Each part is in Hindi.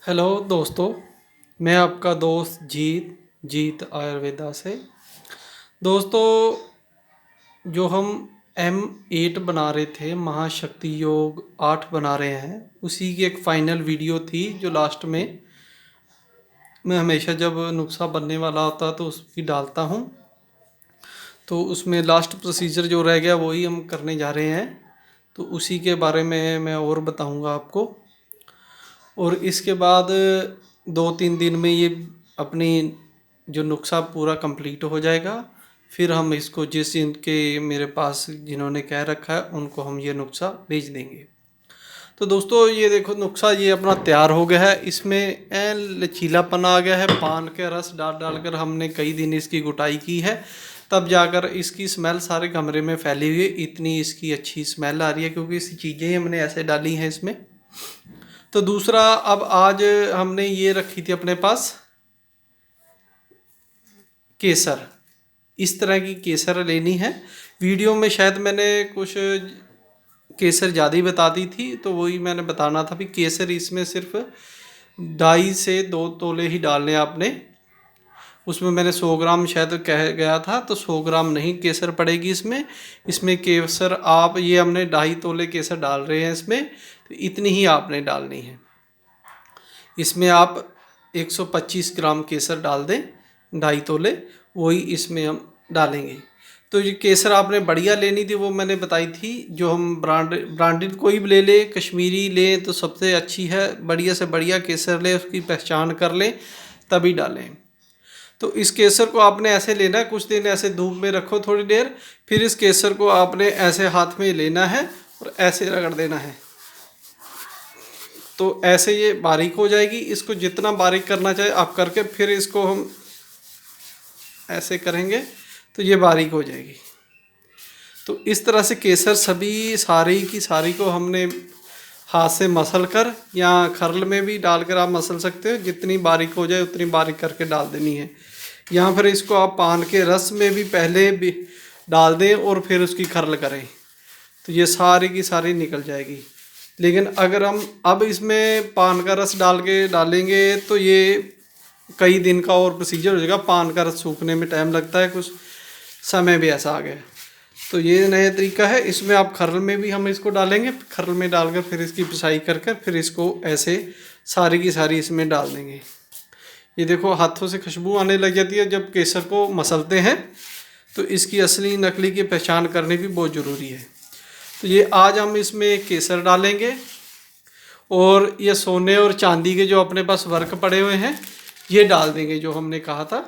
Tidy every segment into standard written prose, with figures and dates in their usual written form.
हेलो दोस्तों, मैं आपका दोस्त जीत आयुर्वेदा से। दोस्तों, जो हम M8 बना रहे थे, महाशक्ति योग 8 बना रहे हैं, उसी की एक फाइनल वीडियो थी जो लास्ट में मैं हमेशा जब नुस्खा बनने वाला होता तो उसकी डालता हूँ। तो उसमें लास्ट प्रोसीजर जो रह गया वही हम करने जा रहे हैं, तो उसी के बारे में मैं और बताऊँगा आपको। और इसके बाद 2-3 दिन में ये अपनी जो नुस्खा पूरा कंप्लीट हो जाएगा। फिर हम इसको जिस इनके मेरे पास जिन्होंने कह रखा है उनको हम ये नुस्खा भेज देंगे। तो दोस्तों, ये देखो नुस्खा ये अपना तैयार हो गया है। इसमें लचीलापन आ गया है। पान के रस डाल डालकर हमने कई दिन इसकी गुटाई की है, तब जाकर इसकी स्मेल सारे कमरे में फैली हुई है। इतनी इसकी अच्छी स्मेल आ रही है क्योंकि इसी चीज़ें हमने ऐसे डाली हैं इसमें। तो दूसरा, अब आज हमने ये रखी थी अपने पास केसर। इस तरह की केसर लेनी है। वीडियो में शायद मैंने कुछ केसर ज़्यादा ही बता दी थी, तो वही मैंने बताना था भी केसर इसमें सिर्फ 2.5 से 2 तोले ही डालने आपने। उसमें मैंने 100 ग्राम शायद कह गया था, तो 100 ग्राम नहीं केसर पड़ेगी इसमें। इसमें केसर आप ये हमने 2.5 तोले केसर डाल रहे हैं इसमें, तो इतनी ही आपने डालनी है। इसमें आप 125 ग्राम केसर डाल दें, 2.5 तोले, वही इसमें हम डालेंगे। तो ये केसर आपने बढ़िया लेनी थी, वो मैंने बताई थी। जो हम ब्रांडेड कोई भी ले ले, कश्मीरी लें तो सबसे अच्छी है। बढ़िया से बढ़िया केसर लें, उसकी पहचान कर लें तभी डालें। तो इस केसर को आपने ऐसे लेना है, कुछ दिन ऐसे धूप में रखो थोड़ी देर, फिर इस केसर को आपने ऐसे हाथ में लेना है और ऐसे रगड़ देना है। तो ऐसे ये बारीक हो जाएगी। इसको जितना बारीक करना चाहे आप करके, फिर इसको हम ऐसे करेंगे तो ये बारीक हो जाएगी। तो इस तरह से केसर सभी सारी की सारी को हमने हाथ से मसल कर, या खरल में भी डालकर आप मसल सकते हो। जितनी बारीक हो जाए उतनी बारीक करके डाल देनी है। या फिर इसको आप पान के रस में भी पहले भी डाल दें और फिर उसकी खरल करें, तो ये सारी की सारी निकल जाएगी। लेकिन अगर हम अब इसमें पान का रस डाल के डालेंगे तो ये कई दिन का और प्रोसीजर हो जाएगा। पान का रस सूखने में टाइम लगता है, कुछ समय भी ऐसा आ गया। तो ये नया तरीका है। इसमें आप खरल में भी हम इसको डालेंगे, खरल में डालकर फिर इसकी पिसाई कर कर फिर इसको ऐसे सारी की सारी इसमें डाल देंगे। ये देखो हाथों से खुशबू आने लग जाती है जब केसर को मसलते हैं। तो इसकी असली नकली की पहचान करनी भी बहुत ज़रूरी है। तो ये आज हम इसमें केसर डालेंगे, और ये सोने और चांदी के जो अपने पास वर्क पड़े हुए हैं ये डाल देंगे जो हमने कहा था।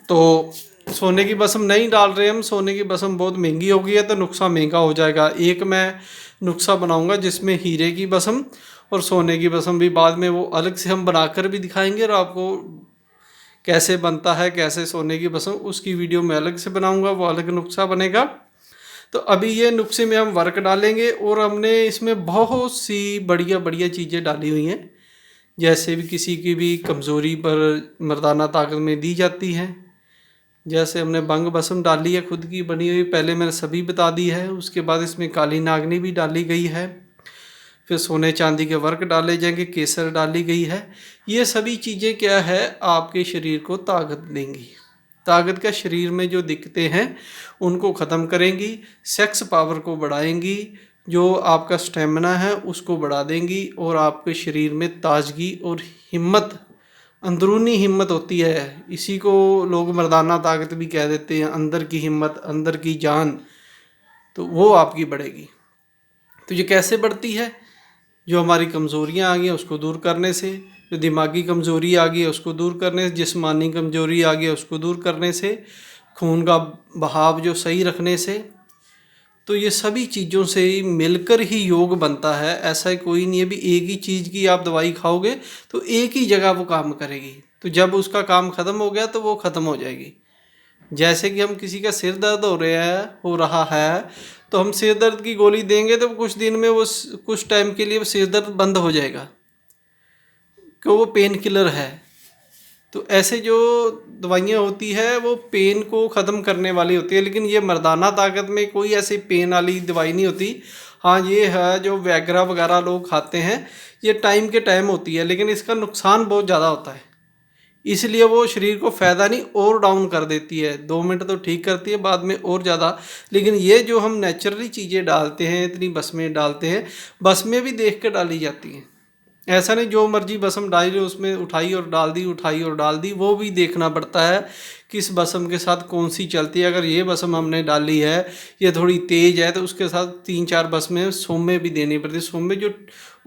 तो सोने की बसम नहीं डाल रहे हम, सोने की बसम बहुत महंगी हो गई है, तो नुस्खा महंगा हो जाएगा। एक मैं नुस्खा बनाऊंगा जिसमें हीरे की बसम और सोने की बसम भी बाद में वो अलग से हम बनाकर भी दिखाएंगे, और आपको कैसे बनता है, कैसे सोने की बसम, उसकी वीडियो मैं अलग से बनाऊंगा, वो अलग नुस्खा बनेगा। तो अभी ये नुस्खे में हम वर्क डालेंगे, और हमने इसमें बहुत सी बढ़िया बढ़िया चीज़ें डाली हुई हैं। जैसे भी किसी की भी कमज़ोरी पर मर्दाना ताकत में दी जाती है। जैसे हमने बंग बसम डाली है खुद की बनी हुई, पहले मैंने सभी बता दी है। उसके बाद इसमें काली नागनी भी डाली गई है, फिर सोने चांदी के वर्क डाले जाएंगे, केसर डाली गई है। ये सभी चीज़ें क्या है, आपके शरीर को ताकत देंगी। ताकत का शरीर में जो दिक्कतें हैं उनको ख़त्म करेंगी, सेक्स पावर को बढ़ाएंगी, जो आपका स्टेमिना है उसको बढ़ा देंगी, और आपके शरीर में ताजगी और हिम्मत, अंदरूनी हिम्मत होती है, इसी को लोग मर्दाना ताकत भी कह देते हैं। अंदर की हिम्मत, अंदर की जान, तो वो आपकी बढ़ेगी। तो ये कैसे बढ़ती है? जो हमारी कमज़ोरियाँ आ गई हैं उसको दूर करने से, जो दिमागी कमज़ोरी आ गई है उसको दूर करने से, जिस्मानी कमज़ोरी आ गई है उसको दूर करने से, खून का बहाव जो सही रखने से। तो ये सभी चीज़ों से मिलकर ही योग बनता है। ऐसा कोई नहीं है भी एक ही चीज़ की आप दवाई खाओगे तो एक ही जगह वो काम करेगी, तो जब उसका काम ख़त्म हो गया तो वो ख़त्म हो जाएगी। जैसे कि हम किसी का सिर दर्द हो रहा है, तो हम सिर दर्द की गोली देंगे तो कुछ दिन में वो कुछ टाइम के लिए वो सिर दर्द बंद हो जाएगा, क्यों? वो पेन किलर है। तो ऐसे जो दवाइयाँ होती है वो पेन को ख़त्म करने वाली होती है, लेकिन ये मर्दाना ताकत में कोई ऐसी पेन वाली दवाई नहीं होती। हाँ ये है, जो वैगरा वगैरह लोग खाते हैं ये टाइम के टाइम होती है, लेकिन इसका नुकसान बहुत ज़्यादा होता है, इसलिए वो शरीर को फ़ायदा नहीं और डाउन कर देती है। 2 मिनट तो ठीक करती है, बाद में और ज़्यादा। लेकिन ये जो हम नेचुरली चीज़ें डालते हैं, इतनी बसमें डालते हैं, बसमें भी देख के डाली जाती हैं। ऐसा नहीं जो मर्जी बसम डाली उसमें उठाई और डाल दी, उठाई और डाल दी, वो भी देखना पड़ता है किस बसम के साथ कौन सी चलती है। अगर ये बसम हमने डाली है ये थोड़ी तेज़ है तो उसके साथ 3-4 बसमें सोमे भी देनी पड़ती है, सोमे जो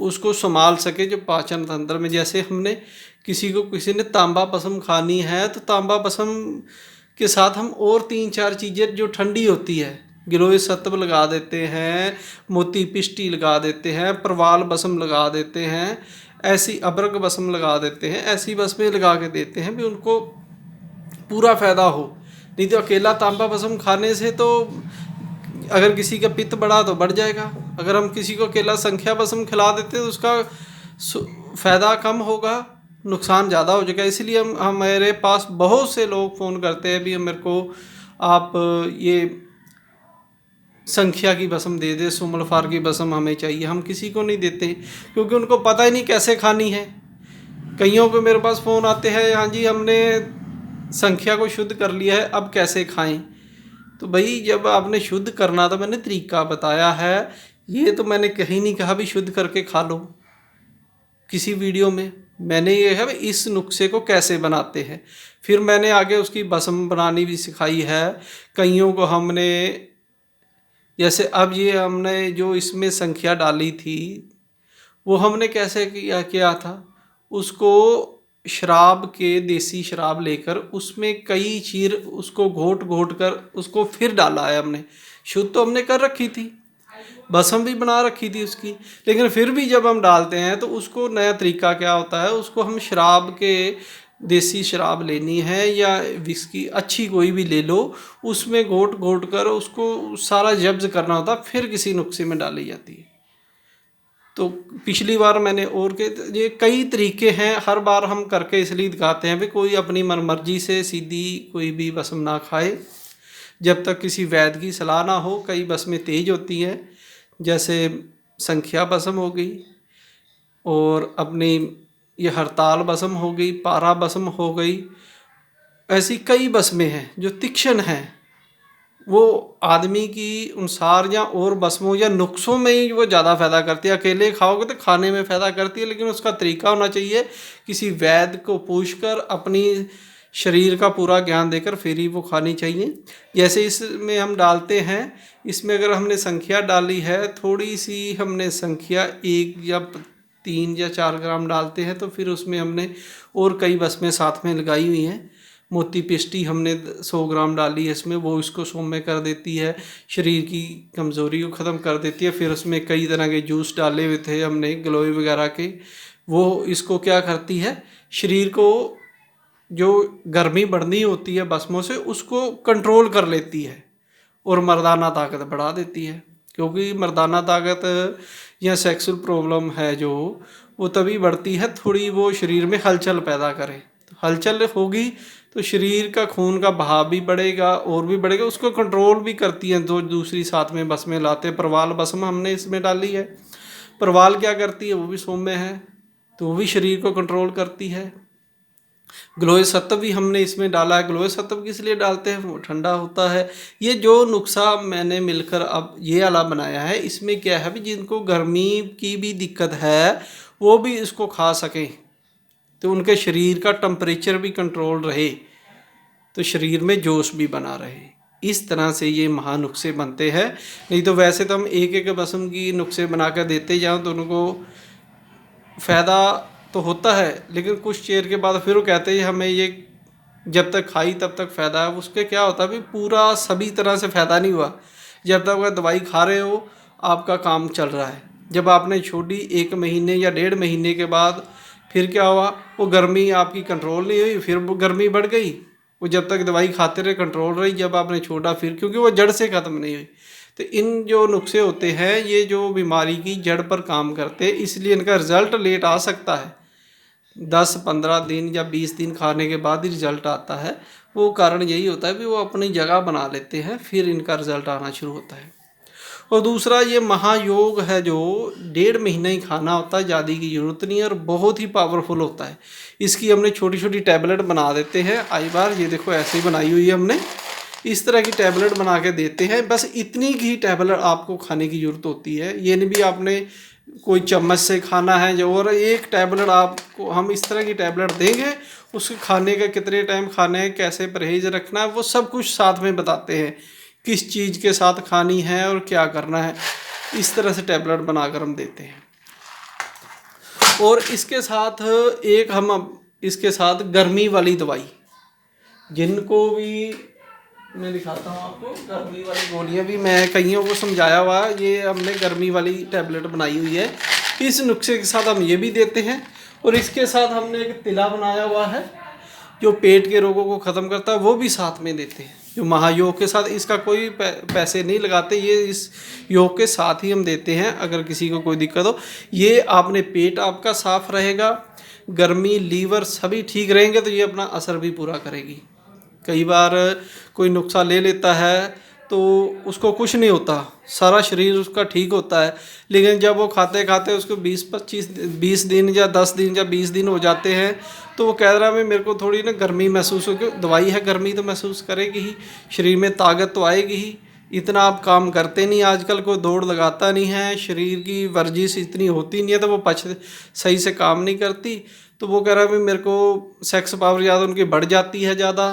उसको संभाल सके, जो पाचन तंत्र में। जैसे हमने किसी ने तांबा बसम खानी है तो तांबा बसम के साथ हम और 3-4 चीज़ें जो ठंडी होती है, गिलोय सत्व लगा देते हैं, मोती पिष्टी लगा देते हैं, प्रवाल बसम लगा देते हैं, ऐसी अबरक बसम लगा देते हैं, ऐसी बसमें लगा के देते हैं भी उनको पूरा फ़ायदा हो। नहीं तो अकेला तांबा बसम खाने से तो अगर किसी का पित्त बढ़ा तो बढ़ जाएगा, अगर हम किसी को अकेला संख्या बसम खिला देते तो उसका फ़ायदा कम होगा, नुकसान ज़्यादा हो जाएगा। इसलिए हमारे पास बहुत से लोग फ़ोन करते हैं भी मेरे को आप ये संख्या की बसम दे दे, सुमलफार की बसम हमें चाहिए। हम किसी को नहीं देते क्योंकि उनको पता ही नहीं कैसे खानी है। कईयों को मेरे पास फ़ोन आते हैं, हाँ जी हमने संख्या को शुद्ध कर लिया है अब कैसे खाएं। तो भाई जब आपने शुद्ध करना तो मैंने तरीका बताया है, ये तो मैंने कहीं नहीं कहा भी शुद्ध करके खा लो। किसी वीडियो में मैंने ये है इस नुस्खे को कैसे बनाते हैं, फिर मैंने आगे उसकी बसम बनानी भी सिखाई है। कईयों को हमने जैसे अब ये हमने जो इसमें संख्या डाली थी वो हमने कैसे किया था, उसको शराब के देसी शराब लेकर उसमें कई चीर उसको घोट घोट कर उसको फिर डाला है हमने। शुद्ध तो हमने कर रखी थी, बसम भी बना रखी थी उसकी, लेकिन फिर भी जब हम डालते हैं तो उसको नया तरीका क्या होता है, उसको हम शराब के देसी शराब लेनी है या विस्की अच्छी कोई भी ले लो, उसमें घोट घोट कर उसको सारा जब्ज करना होता, फिर किसी नुस्खे में डाली जाती है। तो पिछली बार मैंने और के ये कई तरीके हैं, हर बार हम करके इसलिए दिखाते हैं भी कोई अपनी मनमर्जी से सीधी कोई भी बसम ना खाए जब तक किसी वैद्य की सलाह ना हो। कई बसमें तेज होती हैं, जैसे संख्या बसम हो गई और अपनी ये हड़ताल बसम हो गई, पारा बसम हो गई, ऐसी कई बसमें हैं जो तीक्ष्ण हैं। वो आदमी की अनुसार या और बसमों या नुस्खों में ही वो ज़्यादा फ़ायदा करती है। अकेले खाओगे तो खाने में फ़ायदा करती है, लेकिन उसका तरीका होना चाहिए, किसी वैद्य को पूछकर अपनी शरीर का पूरा ज्ञान देकर फिर ही वो खानी चाहिए। जैसे इसमें हम डालते हैं, इसमें अगर हमने संख्या डाली है थोड़ी सी, हमने संख्या 1 या 3 या 4 ग्राम डालते हैं तो फिर उसमें हमने और कई बसमें साथ में लगाई हुई हैं। मोती पिष्टी हमने 100 ग्राम डाली है इसमें, वो इसको सौम्य कर देती है, शरीर की कमज़ोरी को ख़त्म कर देती है। फिर उसमें कई तरह के जूस डाले हुए थे हमने गिलोय वगैरह के, वो इसको क्या करती है, शरीर को जो गर्मी बढ़नी होती है बसमों से उसको कंट्रोल कर लेती है और मर्दाना ताकत बढ़ा देती है। क्योंकि मर्दाना ताकत या सेक्सुअल प्रॉब्लम है जो वो तभी बढ़ती है थोड़ी वो शरीर में हलचल पैदा करे, तो हलचल होगी तो शरीर का खून का बहाव भी बढ़ेगा और भी बढ़ेगा, उसको कंट्रोल भी करती हैं। दो दूसरी साथ में बसमें लाते, प्रवाल बसम हमने इसमें डाली है। प्रवाल क्या करती है, वो भी सौम्य है तो वो भी शरीर को कंट्रोल करती है। गिलोय सत्व भी हमने इसमें डाला है। गिलोय सत्व किस लिए डालते हैं, वो ठंडा होता है। ये जो नुस्खा मैंने मिलकर अब ये वाला बनाया है, इसमें क्या है भी जिनको गर्मी की भी दिक्कत है वो भी इसको खा सकें, तो उनके शरीर का टेम्परेचर भी कंट्रोल रहे, तो शरीर में जोश भी बना रहे। इस तरह से ये महा नुस्खे बनते हैं। नहीं तो वैसे तो हम एक एक बसम की नुस्खे बना कर देते जाओ तो उनको फ़ायदा तो होता है, लेकिन कुछ चेर के बाद फिर वो कहते हैं हमें ये जब तक खाई तब तक फ़ायदा है। उसके क्या होता है भी पूरा सभी तरह से फ़ायदा नहीं हुआ। जब तक वह दवाई खा रहे हो आपका काम चल रहा है, जब आपने छोड़ी 1 महीने या 1.5 महीने के बाद फिर क्या हुआ, वो गर्मी आपकी कंट्रोल नहीं हुई, फिर वो गर्मी बढ़ गई। वो जब तक दवाई खाते रहे कंट्रोल रही, जब आपने छोड़ा फिर, क्योंकि वो जड़ से ख़त्म नहीं हुई। तो इन जो नुस्खे होते हैं ये जो बीमारी की जड़ पर काम करते हैं, इसलिए इनका रिज़ल्ट लेट आ सकता है। 10-15 दिन या 20 दिन खाने के बाद ही रिज़ल्ट आता है। वो कारण यही होता है कि वो अपनी जगह बना लेते हैं, फिर इनका रिज़ल्ट आना शुरू होता है। और दूसरा ये महायोग है जो 1.5 महीना ही खाना होता है, ज़्यादा की ज़रूरत नहीं है और बहुत ही पावरफुल होता है। इसकी हमने छोटी छोटी टैबलेट बना देते हैं आई बार, ये देखो ऐसे ही बनाई हुई है हमने, इस तरह की टैबलेट बना के देते हैं। बस इतनी ही टैबलेट आपको खाने की ज़रूरत होती है, ये नहीं भी आपने कोई चम्मच से खाना है जो, और एक टैबलेट आपको हम इस तरह की टैबलेट देंगे, उसके खाने का कितने टाइम खाना है, कैसे परहेज रखना है, वो सब कुछ साथ में बताते हैं, किस चीज़ के साथ खानी है और क्या करना है। इस तरह से टैबलेट बनाकर हम देते हैं। और इसके साथ एक हम इसके साथ गर्मी वाली दवाई, जिनको भी मैं दिखाता हूँ आपको, गर्मी वाली गोलियाँ भी मैं कईयों को समझाया हुआ है, ये हमने गर्मी वाली टैबलेट बनाई हुई है। इस नुस्खे के साथ हम ये भी देते हैं। और इसके साथ हमने एक तिला बनाया हुआ है जो पेट के रोगों को ख़त्म करता है, वो भी साथ में देते हैं, जो महायोग के साथ। इसका कोई पैसे नहीं लगाते, ये इस योग के साथ ही हम देते हैं अगर किसी को कोई दिक्कत हो। ये आपने पेट आपका साफ रहेगा, गर्मी लीवर सभी ठीक रहेंगे, तो ये अपना असर भी पूरा करेगी। कई बार कोई नुस्खा ले लेता है तो उसको कुछ नहीं होता, सारा शरीर उसका ठीक होता है, लेकिन जब वो खाते खाते उसको 20 दिन या 10 दिन या 20 दिन हो जाते हैं तो वो कह रहा है मेरे को थोड़ी ना गर्मी महसूस होगी। दवाई है, गर्मी तो महसूस करेगी ही, शरीर में ताकत तो आएगी ही। इतना आप काम करते नहीं, आजकल कोई दौड़ लगाता नहीं है, शरीर की वर्जिश इतनी होती नहीं है, तो वो सही से काम नहीं करती। तो वो कह रहा है मेरे को सेक्स पावर ज़्यादा उनकी बढ़ जाती है ज़्यादा,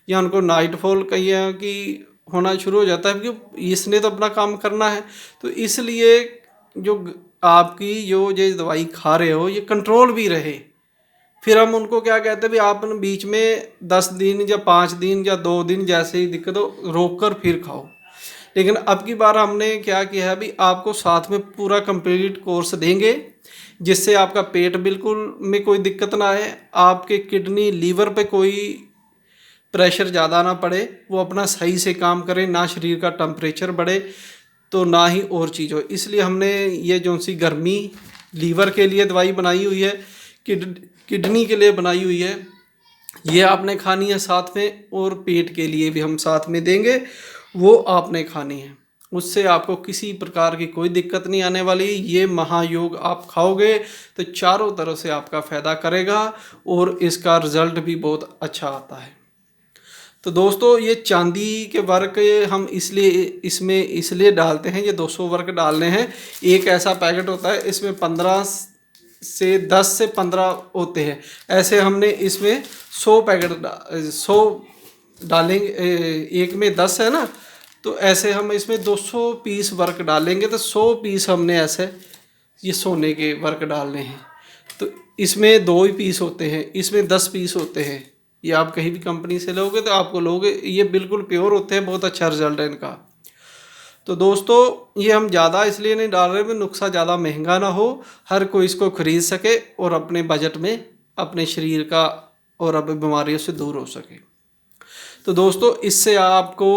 या उनको नाइट फॉल कहीं कि होना शुरू हो जाता है, क्योंकि इसने तो अपना काम करना है। तो इसलिए जो आपकी जो ये दवाई खा रहे हो ये कंट्रोल भी रहे। फिर हम उनको क्या कहते हैं भी आप बीच में 10 दिन या 5 दिन या 2 दिन जैसे ही दिक्कत हो रोक कर फिर खाओ। लेकिन अब की बार हमने क्या किया है भी आपको साथ में पूरा कंप्लीट कोर्स देंगे, जिससे आपका पेट बिल्कुल में कोई दिक्कत ना आए, आपके किडनी लीवर पे कोई प्रेशर ज़्यादा ना पड़े, वो अपना सही से काम करे, ना शरीर का टेम्परेचर बढ़े तो ना ही और चीज़ हो। इसलिए हमने ये जो सी गर्मी लीवर के लिए दवाई बनाई हुई है, किडनी के लिए बनाई हुई है, ये आपने खानी है साथ में, और पेट के लिए भी हम साथ में देंगे, वो आपने खानी है। उससे आपको किसी प्रकार की कोई दिक्कत नहीं आने वाली। ये महायोग आप खाओगे तो चारों तरफ से आपका फ़ायदा करेगा और इसका रिज़ल्ट भी बहुत अच्छा आता है। तो दोस्तों ये चांदी के वर्क हम इसलिए डालते हैं, ये 200 वर्क डालने हैं। एक ऐसा पैकेट होता है, इसमें 10 से 15 होते हैं। ऐसे हमने इसमें 100 पैकेट 100 डालेंगे, एक में 10 है ना, तो ऐसे हम इसमें 200 पीस वर्क डालेंगे, तो 100 पीस हमने ऐसे ये सोने के वर्क डालने हैं। तो इसमें 2 ही पीस होते हैं, इसमें 10 पीस होते हैं। ये आप कहीं भी कंपनी से लोगे तो आपको लोगे, ये बिल्कुल प्योर होते हैं, बहुत अच्छा रिजल्ट है इनका। तो दोस्तों ये हम ज़्यादा इसलिए नहीं डाल रहे, नुस्खा ज़्यादा महंगा ना हो, हर कोई इसको खरीद सके और अपने बजट में अपने शरीर का और अब बीमारियों से दूर हो सके। तो दोस्तों इससे आपको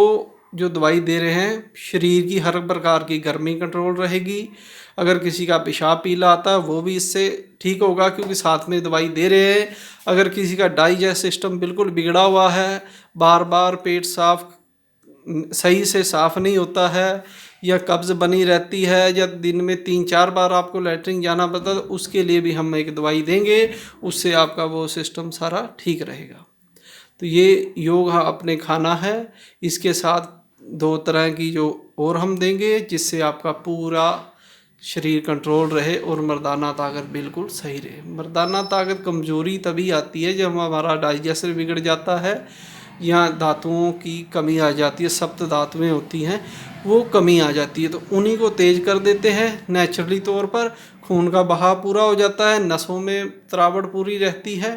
जो दवाई दे रहे हैं, शरीर की हर प्रकार की गर्मी कंट्रोल रहेगी। अगर किसी का पेशाब पीला आता है वो भी इससे ठीक होगा, क्योंकि साथ में दवाई दे रहे हैं। अगर किसी का डाइजेस्ट सिस्टम बिल्कुल बिगड़ा हुआ है, बार बार पेट सही से साफ़ नहीं होता है, या कब्ज़ बनी रहती है, या दिन में 3-4 बार आपको लैट्रिन जाना पड़ता है, तो उसके लिए भी हम एक दवाई देंगे, उससे आपका वो सिस्टम सारा ठीक रहेगा। तो ये योग अपने खाना है। इसके साथ 2 तरह की जो और हम देंगे, जिससे आपका पूरा शरीर कंट्रोल रहे और मर्दाना ताकत बिल्कुल सही रहे। मर्दाना ताकत कमज़ोरी तभी आती है जब हमारा डाइजेशन बिगड़ जाता है या धातुओं की कमी आ जाती है, सप्त धातुएँ होती हैं वो कमी आ जाती है, तो उन्हीं को तेज़ कर देते हैं नेचुरली तौर पर। खून का बहाव पूरा हो जाता है, नसों में तरावट पूरी रहती है,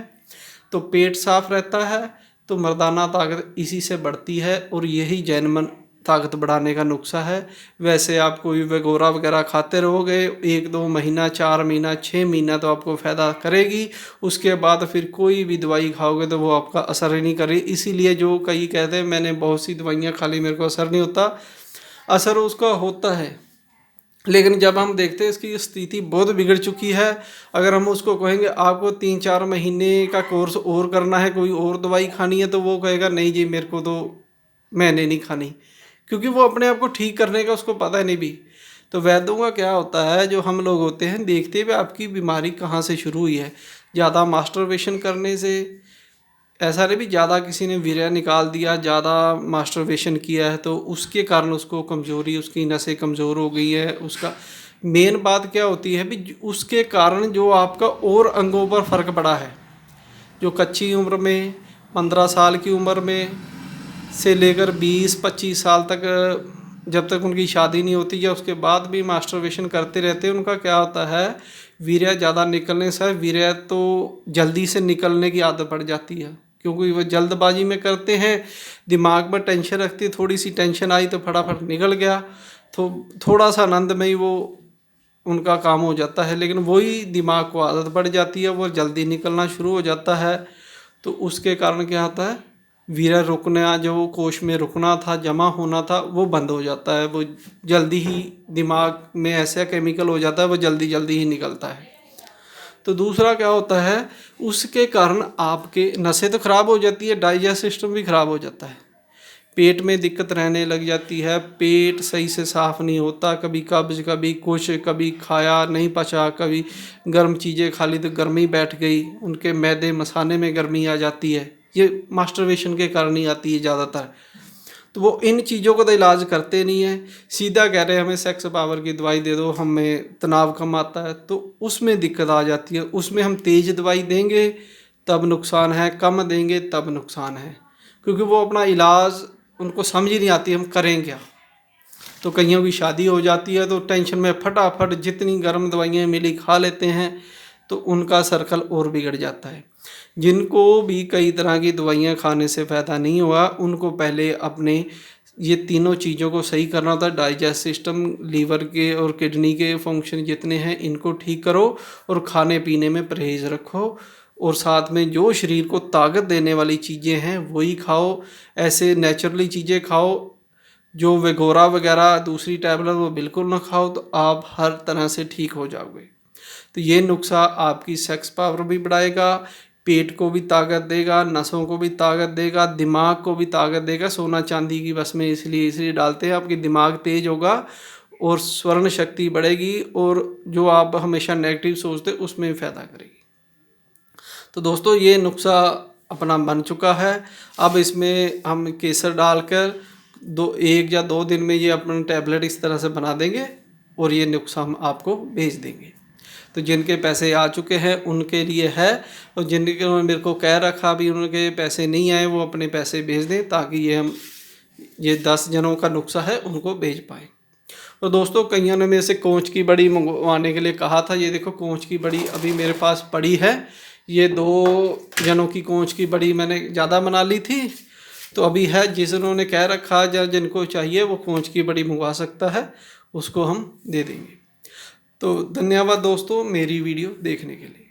तो पेट साफ रहता है, तो मर्दाना ताकत इसी से बढ़ती है। और यही जैनमन ताकत बढ़ाने का नुस्खा है। वैसे आप कोई वगोरा वगैरह खाते रहोगे 1-2 महीना, 4 महीना, 6 महीना तो आपको फ़ायदा करेगी। उसके बाद फिर कोई भी दवाई खाओगे तो वो आपका असर ही नहीं करेगी। इसीलिए जो कई कहते हैं मैंने बहुत सी दवाइयाँ खा ली मेरे को असर नहीं होता, असर उसका होता है, लेकिन जब हम देखते हैं इसकी स्थिति बहुत बिगड़ चुकी है, अगर हम उसको कहेंगे आपको 3-4 महीने का कोर्स और करना है, कोई और दवाई खानी है, तो वो कहेगा नहीं जी मेरे को तो मैंने नहीं खानी, क्योंकि वो अपने आप को ठीक करने का उसको पता नहीं भी। तो वैद्यों का क्या होता है, जो हम लोग होते हैं देखते हुए आपकी बीमारी कहाँ से शुरू हुई है। ज़्यादा मास्टरबेशन करने से, ऐसा नहीं भी ज़्यादा किसी ने वीर्य निकाल दिया, ज़्यादा मास्टरबेशन किया है तो उसके कारण उसको कमज़ोरी, उसकी नसें कमज़ोर हो गई है। उसका मेन बात क्या होती है भी, उसके कारण जो आपका और अंगों पर फ़र्क पड़ा है, जो कच्ची उम्र में 15 साल की उम्र में से लेकर 20-25 साल तक, जब तक उनकी शादी नहीं होती या उसके बाद भी मास्टरबेशन करते रहते हैं, उनका क्या होता है, वीर्य ज़्यादा निकलने से वीर्य तो जल्दी से निकलने की आदत पड़ जाती है, क्योंकि वो जल्दबाजी में करते हैं, दिमाग में टेंशन रखती है, थोड़ी सी टेंशन आई तो फटाफट निकल गया, तो थोड़ा सा आनंद में ही वो उनका काम हो जाता है। लेकिन वही दिमाग को आदत पड़ जाती है, वो जल्दी निकलना शुरू हो जाता है, तो उसके कारण क्या होता है, वीर्य रुकना, जो कोश में रुकना था, जमा होना था, वो बंद हो जाता है। वो जल्दी ही दिमाग में ऐसा केमिकल हो जाता है, वो जल्दी जल्दी ही निकलता है। तो दूसरा क्या होता है, उसके कारण आपके नसें तो खराब हो जाती है, डाइजेस्ट सिस्टम भी खराब हो जाता है, पेट में दिक्कत रहने लग जाती है, पेट सही से साफ़ नहीं होता, कभी कब्ज, कभी कुछ, कभी खाया नहीं पचा, कभी गर्म चीज़ें खा ली तो गर्मी बैठ गई, उनके मैदे मसाने में गर्मी आ जाती है। ये मास्टरबेशन के कारण ही आती है ज़्यादातर। तो वो इन चीज़ों का तो इलाज करते नहीं है, सीधा कह रहे हैं हमें सेक्स पावर की दवाई दे दो, हमें तनाव कम आता है, तो उसमें दिक्कत आ जाती है। उसमें हम तेज़ दवाई देंगे तब नुकसान है, कम देंगे तब नुकसान है, क्योंकि वो अपना इलाज उनको समझ ही नहीं आती हम करें क्या। तो कईयों की शादी हो जाती है तो टेंशन में फटाफट जितनी गर्म दवाइयाँ मिली खा लेते हैं, तो उनका सर्कल और बिगड़ जाता है। जिनको भी कई तरह की दवाइयाँ खाने से फ़ायदा नहीं हुआ, उनको पहले अपने ये तीनों चीज़ों को सही करना होता है। डाइजेस्ट सिस्टम, लीवर के और किडनी के फंक्शन जितने हैं इनको ठीक करो, और खाने पीने में परहेज़ रखो, और साथ में जो शरीर को ताकत देने वाली चीज़ें हैं वही खाओ। ऐसे नेचुरली चीज़ें खाओ, जो वेगोरा वगैरह दूसरी टैबलेट वो बिल्कुल ना खाओ, तो आप हर तरह से ठीक हो जाओगे। तो ये नुस्खा आपकी सेक्स पावर भी बढ़ाएगा, पेट को भी ताकत देगा, नसों को भी ताकत देगा, दिमाग को भी ताकत देगा। सोना चांदी की बस में इसलिए डालते हैं, आपकी दिमाग तेज होगा और स्वर्ण शक्ति बढ़ेगी, और जो आप हमेशा नेगेटिव सोचते उसमें फ़ायदा करेगी। तो दोस्तों ये नुस्खा अपना बन चुका है। अब इसमें हम केसर डालकर 1 या 2 दिन में ये अपना टैबलेट इस तरह से बना देंगे, और ये नुस्खा हम आपको भेज देंगे। तो जिनके पैसे आ चुके हैं उनके लिए है, और जिनके मेरे को कह रखा भी उनके पैसे नहीं आए वो अपने पैसे भेज दें, ताकि ये 10 जनों का नुस्खा है उनको भेज पाएँ। और दोस्तों कईयों ने मेरे से कोंच की बड़ी मंगवाने के लिए कहा था। ये देखो कोंच की बड़ी अभी मेरे पास पड़ी है। ये 2 जनों की कोंच की बड़ी मैंने ज़्यादा बना ली थी, तो अभी है। जिन्होंने कह रखा या जिनको चाहिए वो कोंच की बड़ी मंगवा सकता है, उसको हम दे देंगे। तो धन्यवाद दोस्तों मेरी वीडियो देखने के लिए।